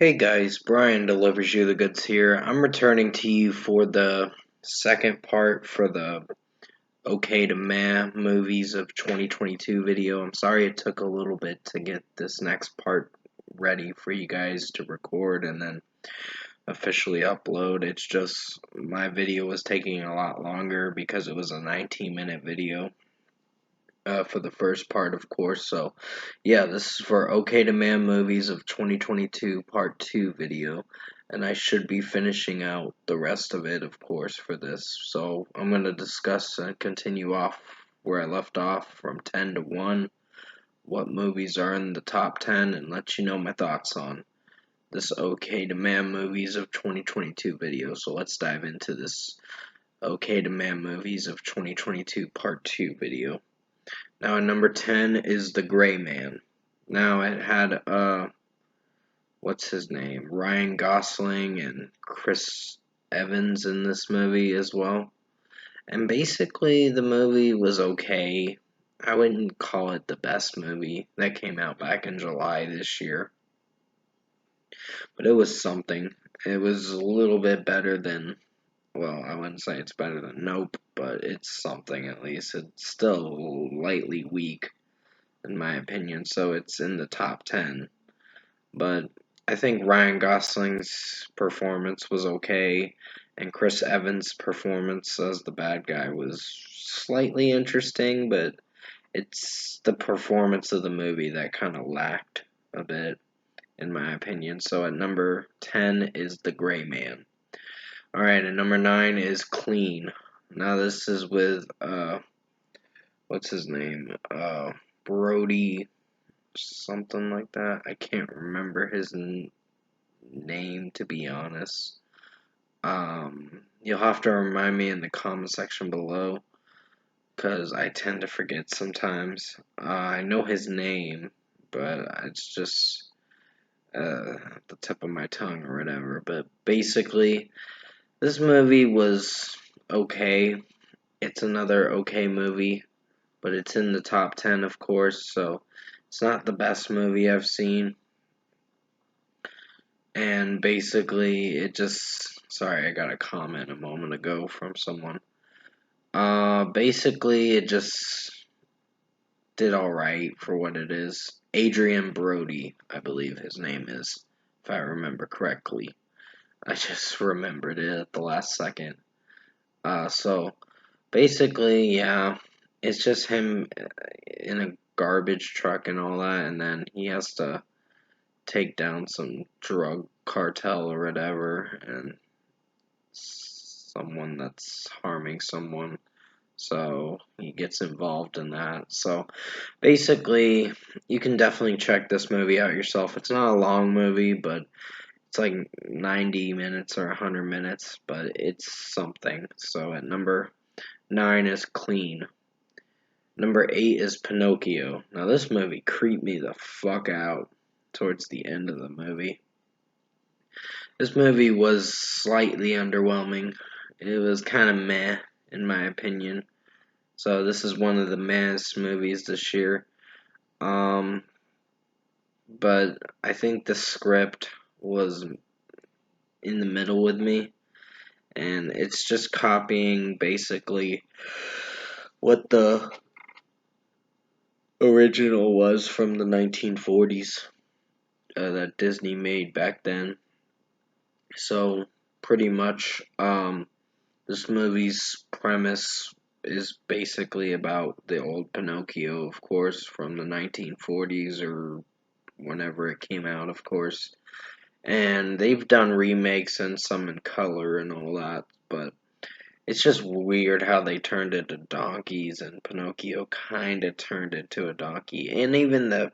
Hey guys, Brian delivers you the goods here. I'm returning to you for the second part for the Okay to Meh movies of 2022 video. I'm sorry it took a little bit to get this next part ready for you guys to record and then officially upload. It's just my video was taking a lot longer because it was a 19-minute video. For the first part, of course. So, yeah, this is for Okay to Man Movies of 2022 Part 2 video. And I should be finishing out the rest of it, of course, for this. So, I'm going to discuss and continue off where I left off from 10 to 1, what movies are in the top 10, and let you know my thoughts on this Okay to Man Movies of 2022 video. So, let's dive into this Okay to Man Movies of 2022 Part 2 video. Now at number 10 is The Gray Man. Now it had what's his name? Ryan Gosling and Chris Evans in this movie as well. And basically the movie was okay. I wouldn't call it the best movie that came out back in July this year. But it was something. It was a little bit better than, well, I wouldn't say it's better than Nope, but it's something at least. It's still lightly weak in my opinion, so it's in the top 10. But I think Ryan Gosling's performance was okay, and Chris Evans' performance as the bad guy was slightly interesting, but it's the performance of the movie that kind of lacked a bit, in my opinion. So at number 10 is The Gray Man. Alright, at number 9 is Clean. Now this is with, what's his name? Brody something like that. I can't remember his name, to be honest. You'll have to remind me in the comment section below because I tend to forget sometimes. I know his name, but it's just the tip of my tongue or whatever. But basically, this movie was okay. It's another okay movie, but it's in the top 10, of course, so it's not the best movie I've seen. And basically, it just. Sorry, I got a comment a moment ago from someone. Basically, it just did alright for what it is. Adrian Brody, I believe his name is, if I remember correctly. I just remembered it at the last second. So, basically, yeah, it's just him in a garbage truck and all that, and then he has to take down some drug cartel or whatever, and someone that's harming someone. So he gets involved in that. So basically, you can definitely check this movie out yourself. It's not a long movie, but it's like 90 minutes or 100 minutes, but it's something. So at number 9 is Clean. Number 8 is Pinocchio. Now this movie creeped me the fuck out towards the end of the movie. This movie was slightly underwhelming. It was kind of meh, in my opinion. So this is one of the mehest movies this year. But I think the script was in the middle with me, and it's just copying basically what the original was from the 1940s that Disney made back then. So pretty much, this movie's premise is basically about the old Pinocchio, of course, from the 1940s or whenever it came out, of course. And they've done remakes and some in color and all that, but it's just weird how they turned into donkeys and Pinocchio kind of turned into a donkey. And even the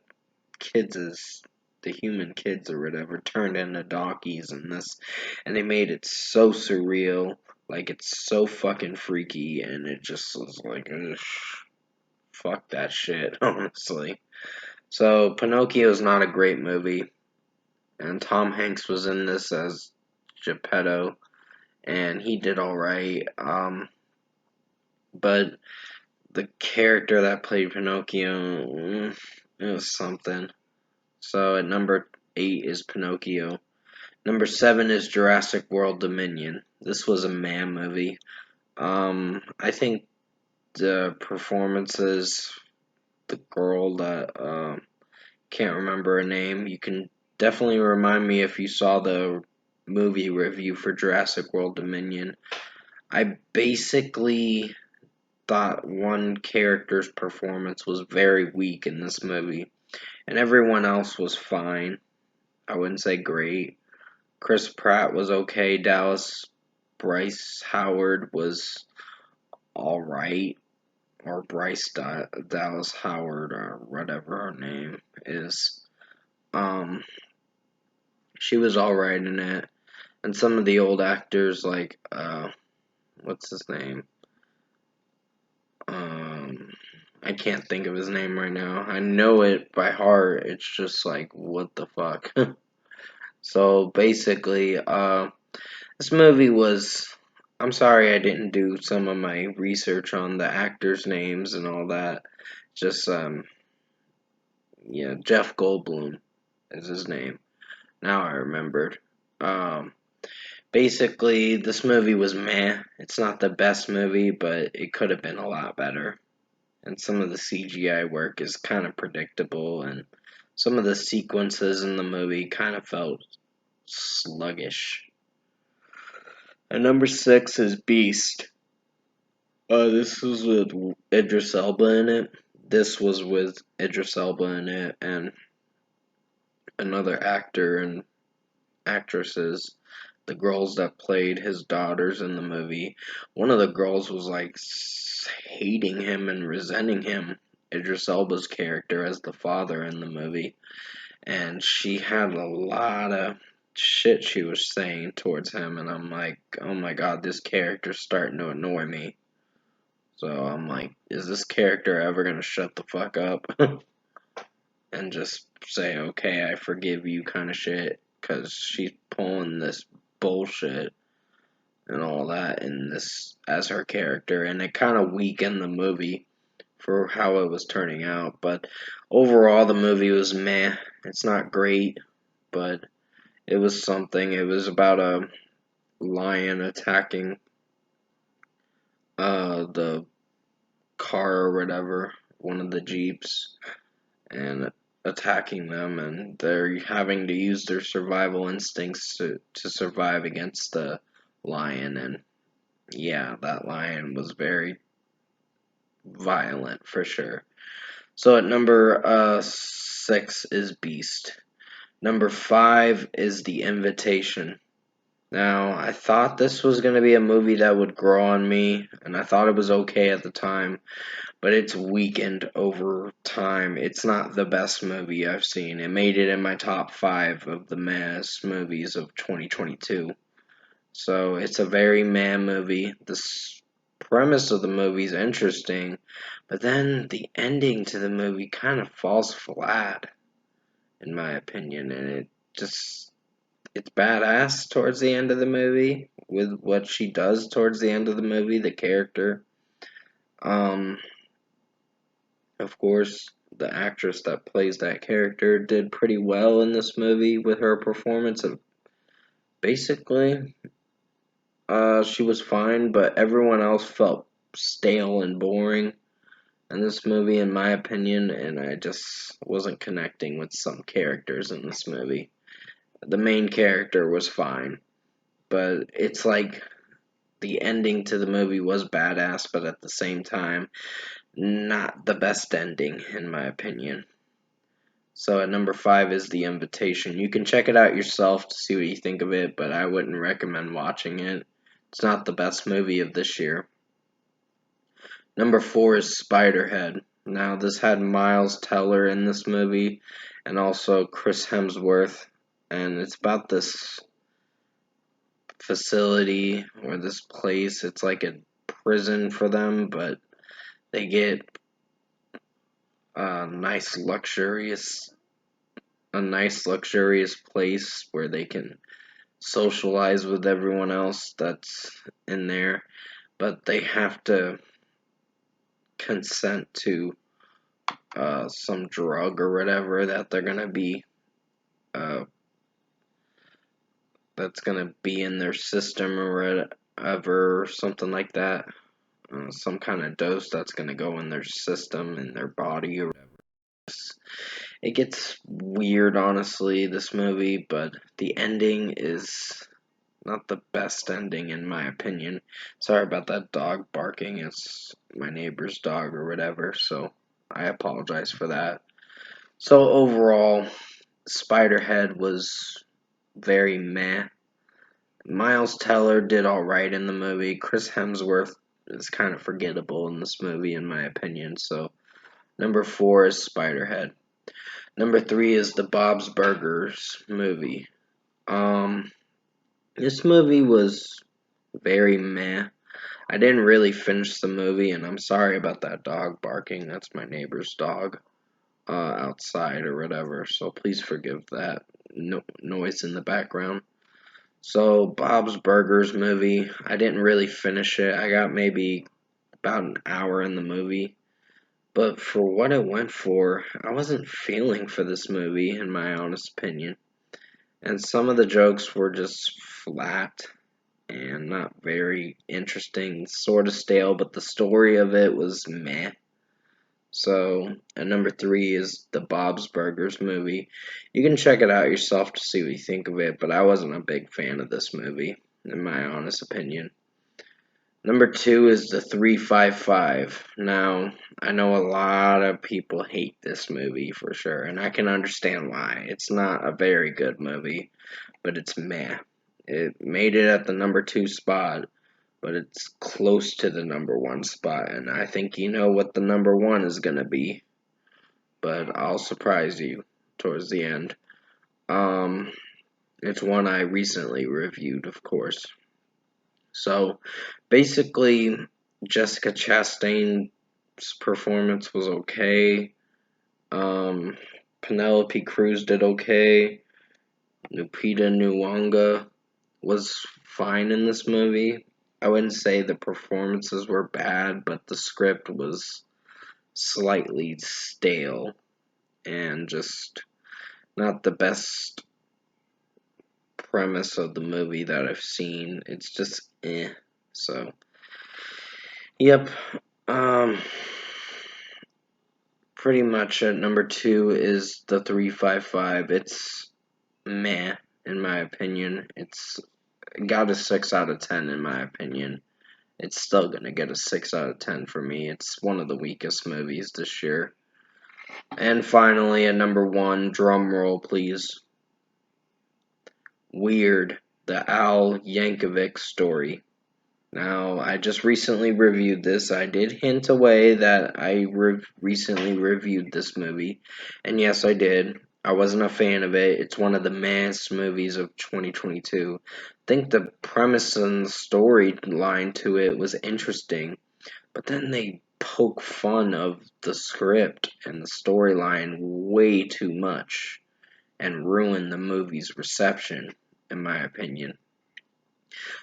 human kids or whatever, turned into donkeys in this. And they made it so surreal. Like, it's so fucking freaky, and it just was like, ugh, fuck that shit, honestly. So, Pinocchio's not a great movie, and Tom Hanks was in this as Geppetto, and he did alright, but the character that played Pinocchio, it was something. So, at number 8 is Pinocchio. Number 7 is Jurassic World Dominion. This was a man movie. I think the performances, the girl that can't remember her name, you can definitely remind me if you saw the movie review for Jurassic World Dominion. I basically thought one character's performance was very weak in this movie, and everyone else was fine. I wouldn't say great. Chris Pratt was okay. Dallas Bryce Howard was alright, or Dallas Howard, or whatever her name is. Um, she was alright in it. And some of the old actors, like, what's his name? I can't think of his name right now. I know it by heart. It's just like, what the fuck? So basically, this movie was. I'm sorry I didn't do some of my research on the actors' names and all that. Just, yeah, Jeff Goldblum is his name. Now I remembered. Um, Basically, this movie was meh. It's not the best movie, but it could have been a lot better. And some of the CGI work is kind of predictable, and some of the sequences in the movie kind of felt sluggish. And number 6 is Beast. This was with Idris Elba in it. This was with Idris Elba in it, and another actor and actresses, the girls that played his daughters in the movie. One of the girls was like hating him and resenting him, Idris Elba's character as the father in the movie, and she had a lot of shit she was saying towards him, and I'm like, oh my god, this character's starting to annoy me. So I'm like, is this character ever gonna shut the fuck up and just say, okay, I forgive you kind of shit? Because she's pulling this bullshit and all that in this as her character, and it kind of weakened the movie for how it was turning out. But overall, the movie was meh. It's not great, but it was something. It was about a lion attacking the car or whatever, one of the jeeps, and attacking them, and they're having to use their survival instincts to survive against the lion. And yeah, that lion was very violent for sure. So at number 6 is Beast. Number 5 is The Invitation. Now, I thought this was going to be a movie that would grow on me, and I thought it was okay at the time, but it's weakened over time. It's not the best movie I've seen. It made it in my top 5 of the mass movies of 2022. So it's a very meh movie. The premise of the movie is interesting, but then the ending to the movie kind of falls flat, in my opinion, and it's badass towards the end of the movie with what she does towards the end of the movie, the character. Um, of course, the actress that plays that character did pretty well in this movie with her performance. Of basically, she was fine, but everyone else felt stale and boring in this movie, in my opinion, and I just wasn't connecting with some characters in this movie. The main character was fine, but it's like the ending to the movie was badass, but at the same time, not the best ending, in my opinion. So at number 5 is The Invitation. You can check it out yourself to see what you think of it, but I wouldn't recommend watching it. It's not the best movie of this year. Number 4 is Spiderhead. Now, this had Miles Teller in this movie, and also Chris Hemsworth, and it's about this facility or this place. It's like a prison for them, but they get a nice luxurious place where they can socialize with everyone else that's in there, but they have to consent to some drug or whatever that they're gonna be uh, that's gonna be in their system or whatever, something like that. Some kind of dose that's gonna go in their system, in their body, or whatever. It gets weird, honestly, this movie, but the ending is not the best ending, in my opinion. Sorry about that dog barking. It's my neighbor's dog or whatever, so I apologize for that. So, overall, Spiderhead was very meh. Miles Teller did alright in the movie. Chris Hemsworth is kind of forgettable in this movie, in my opinion, so number 4 is Spiderhead. Number 3 is the Bob's Burgers movie. This movie was very meh. I didn't really finish the movie, and I'm sorry about that dog barking. That's my neighbor's dog outside or whatever, so please forgive that noise in the background. So, Bob's Burgers movie, I didn't really finish it. I got maybe about an hour in the movie. But for what it went for, I wasn't feeling for this movie, in my honest opinion. And some of the jokes were just flat and not very interesting, sort of stale, but the story of it was meh. So, and number 3 is the Bob's Burgers movie. You can check it out yourself to see what you think of it, but I wasn't a big fan of this movie, in my honest opinion. Number 2 is the 355. Now, I know a lot of people hate this movie for sure, and I can understand why. It's not a very good movie, but it's meh. It made it at the number 2 spot, but it's close to the number 1 spot, and I think you know what the number 1 is gonna be, but I'll surprise you towards the end. It's one I recently reviewed, of course. So, basically, Jessica Chastain's performance was okay. Penelope Cruz did okay. Lupita Nyong'o was fine in this movie. I wouldn't say the performances were bad, but the script was slightly stale and just not the best premise of the movie that I've seen. It's just eh. So, yep. Um, Pretty much at number 2 is the 355. It's meh, in my opinion. It's got a 6 out of 10, in my opinion. It's still gonna get a 6 out of 10 for me. It's one of the weakest movies this year. And finally, at number 1, drum roll please. Weird, the Al Yankovic story. Now, I just recently reviewed this. I did hint away that I recently reviewed this movie. And yes, I did. I wasn't a fan of it. It's one of the mass movies of 2022. I think the premise and the storyline to it was interesting. But then they poke fun of the script and the storyline way too much. And ruin the movie's reception, in my opinion.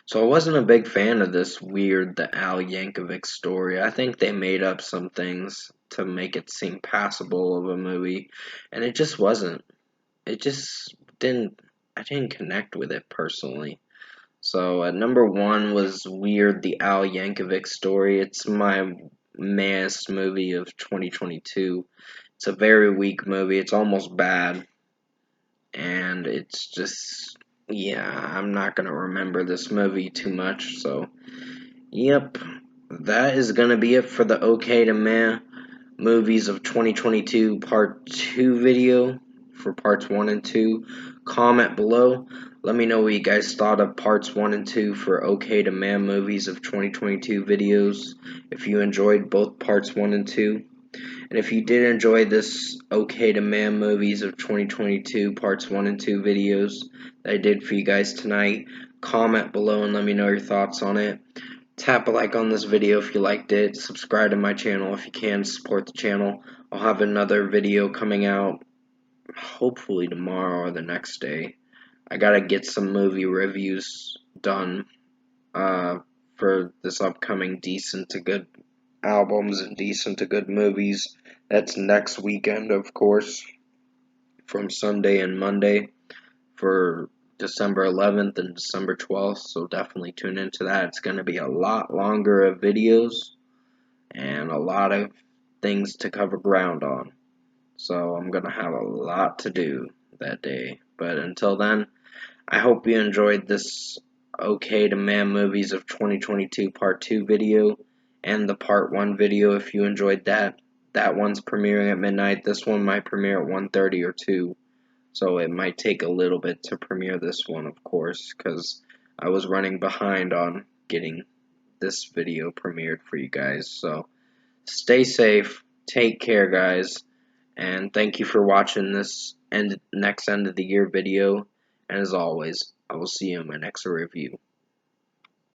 So I wasn't a big fan of this weird, the Al Yankovic story. I think they made up some things to make it seem passable of a movie, and it just wasn't. It just I didn't connect with it personally. So at number 1 was Weird, the Al Yankovic story. It's my mass movie of 2022. It's a very weak movie. It's almost bad, and it's just, yeah, I'm not gonna remember this movie too much, so yep, that is gonna be it for the Okay to Meh movies of 2022 part 2 video for parts 1 and 2. Comment below, let me know what you guys thought of parts 1 and 2 for Okay to Meh movies of 2022 videos, if you enjoyed both parts 1 and 2. And if you did enjoy this Okay to Man movies of 2022 parts 1 and 2 videos that I did for you guys tonight, comment below and let me know your thoughts on it. Tap a like on this video if you liked it. Subscribe to my channel if you can. Support the channel. I'll have another video coming out hopefully tomorrow or the next day. I gotta get some movie reviews done for this upcoming decent to good albums and decent to good movies. That's next weekend, of course, from Sunday and Monday for December 11th and December 12th, so definitely tune into that. It's going to be a lot longer of videos and a lot of things to cover ground on. So I'm going to have a lot to do that day. But until then, I hope you enjoyed this OK to Man Movies of 2022 Part 2 video and the Part 1 video if you enjoyed that. That one's premiering at midnight. This one might premiere at 1:30 or 2. So it might take a little bit to premiere this one, of course, because I was running behind on getting this video premiered for you guys. So stay safe, take care, guys, and thank you for watching this next end of the year video. And as always, I will see you in my next review.